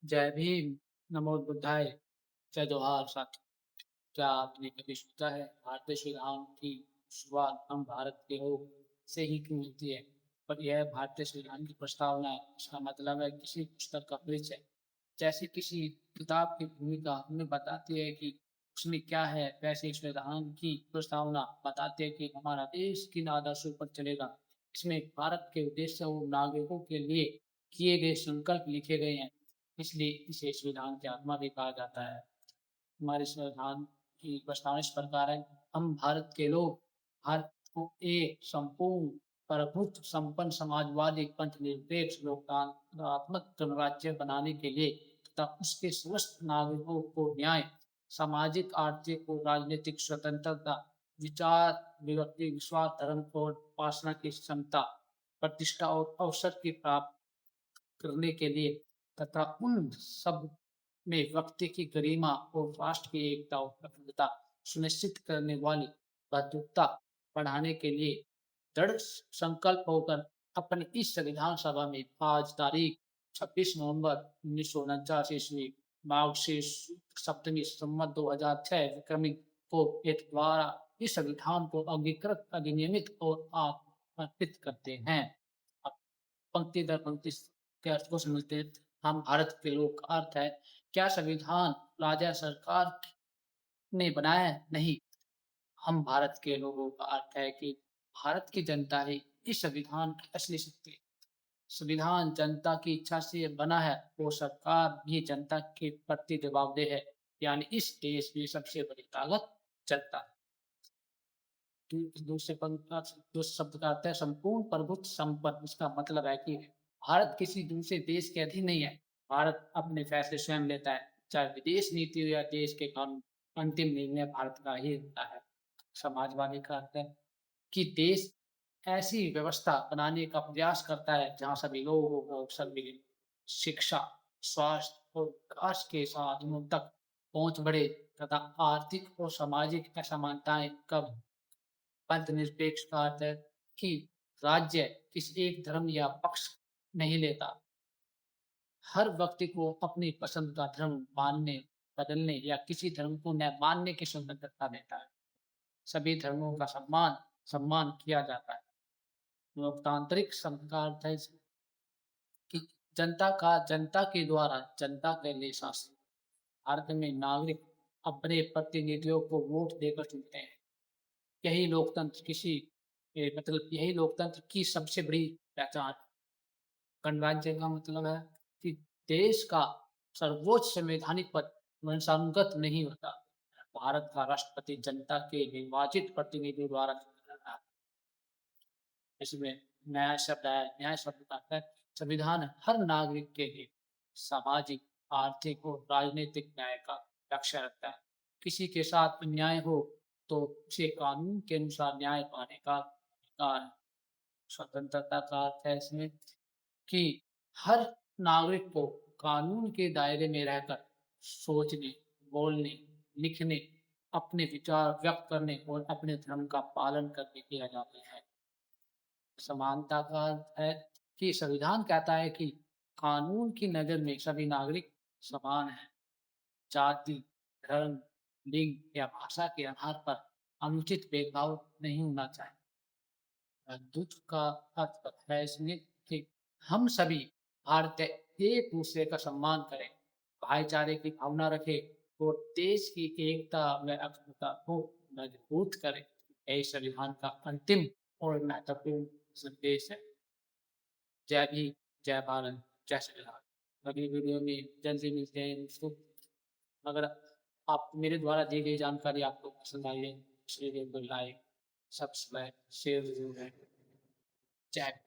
जय भीम, नमो बुद्धाय, जय जोहार साथी। क्या आपने कभी सोचा है भारतीय संविधान की शुरुआत हम भारत के लोग से ही क्यों होती है? पर यह भारतीय संविधान की प्रस्तावना है, इसका मतलब है किसी पुस्तक का परिचय। जैसे किसी किताब की भूमिका हमें बताती है कि उसमें क्या है, वैसे ही संविधान की प्रस्तावना बताती है कि हमारा देश किन आदर्शों पर चलेगा। इसमें भारत के उद्देश्य और नागरिकों के लिए किए गए संकल्प लिखे गए हैं, इसलिए इसे संविधान की आत्मा भी कहा जाता है। हमारे संविधान की प्रस्तावना इस प्रकार है। हम भारत के लोग भारत को एक संपूर्ण प्रभुत्व संपन्न समाजवादी पंथनिरपेक्ष लोकतांत्रात्मक गणराज्य बनाने के लिए तथा उसके समस्त नागरिकों को न्याय, सामाजिक, आर्थिक और राजनीतिक स्वतंत्रता, विचार, विभक्ति, विश्वास, धर्म और उपासना की क्षमता, प्रतिष्ठा और अवसर की प्राप्त करने के लिए तथा उन सब में व्यक्ति की गरिमा और राष्ट्र की एकता और अखंडता सुनिश्चित करने वाली बहादुरता बढ़ाने के लिए दृढ़ संकल्प होकर अपनी इस संविधान सभा में आज तारीख 26 नवंबर 1949 ईस्वी माघ से सप्तमी संवत 2006 विक्रमी को एक द्वारा इस संविधान को अंगीकृत अधिनियमित और अर्पित करते हैं। अब पंक्ति दर पंक्ति के अर्थ को समझते हैं। हम भारत के लोग का अर्थ है, क्या संविधान राजा सरकार ने बनाया है? नहीं। हम भारत के लोगों का अर्थ है कि भारत की जनता ही इस संविधान की असली शक्ति है। संविधान जनता की इच्छा से बना है, वो सरकार भी जनता के प्रति जवाबदेह है, यानी इस देश की सबसे बड़ी ताकत जनता है। दूसरे दूसरे शब्द का अर्थ है संपूर्ण प्रभुत्व संपन्न। इसका मतलब है कि भारत किसी दूसरे देश के अधीन नहीं है। भारत अपने फैसले स्वयं लेता है, चाहे विदेश नीति हो या देश के कानून, अंतिम निर्णय भारत का ही होता है। समाजवादी का अर्थ है कि देश ऐसी व्यवस्था बनाने का प्रयास करता है जहाँ सभी लोगों को अवसर मिले, शिक्षा, स्वास्थ्य और विकास के साधनों तक पहुंच बढ़े तथा आर्थिक और सामाजिक असमानताएं कम। पंथनिरपेक्ष का अर्थ है कि राज्य किसी एक धर्म या पक्ष नहीं लेता। हर व्यक्ति को अपनी पसंद का धर्म मानने, बदलने या किसी धर्म को न मानने की स्वतंत्रता देता है। सभी धर्मों का सम्मान सम्मान किया जाता है। लोकतांत्रिक संघ है कि जनता के द्वारा जनता के लिए शासन। भारत में नागरिक अपने प्रतिनिधियों को वोट देकर चुनते हैं। यही लोकतंत्र यही लोकतंत्र की सबसे बड़ी पहचान। गणराज्य का मतलब है कि देश का सर्वोच्च संवैधानिक पद वंशानुगत नहीं होता। भारत का राष्ट्रपति जनता के निर्वाचित प्रतिनिधि द्वारा चुना जाता है। इसमें न्याय शब्द है। न्याय शब्द का अर्थ है संविधान हर नागरिक के लिए सामाजिक, आर्थिक और राजनीतिक न्याय का रक्षा रखता है। किसी के साथ अन्याय हो तो उसे कानून के अनुसार न्याय पाने का अधिकार है। स्वतंत्रता का अर्थ है इसमें कि हर नागरिक को कानून के दायरे में रहकर सोचने, बोलने, लिखने, अपने विचार व्यक्त करने और अपने धर्म का पालन करने की आजादी है। समानता का अर्थ है कि संविधान कहता है कि कानून की नजर में सभी नागरिक समान हैं। जाति, धर्म, लिंग या भाषा के आधार पर अनुचित भेदभाव नहीं होना चाहिए। दुख का अर्थ है इसमें कि हम सभी भारतीय एक दूसरे का सम्मान करें, भाईचारे की भावना रखें और देश की एकता व अखंडता को मजबूत करें। यही संविधान का अंतिम और महत्वपूर्ण संदेश है। जय भीम, जय भारत, जय संविधान। अगली वीडियो में जल्दी मिलते हैं दोस्तों। अगर आप मेरे द्वारा दी गई जानकारी आपको पसंद आई है, इस वीडियो को लाइक, सब्सक्राइब, शेयर जरूर करें। जय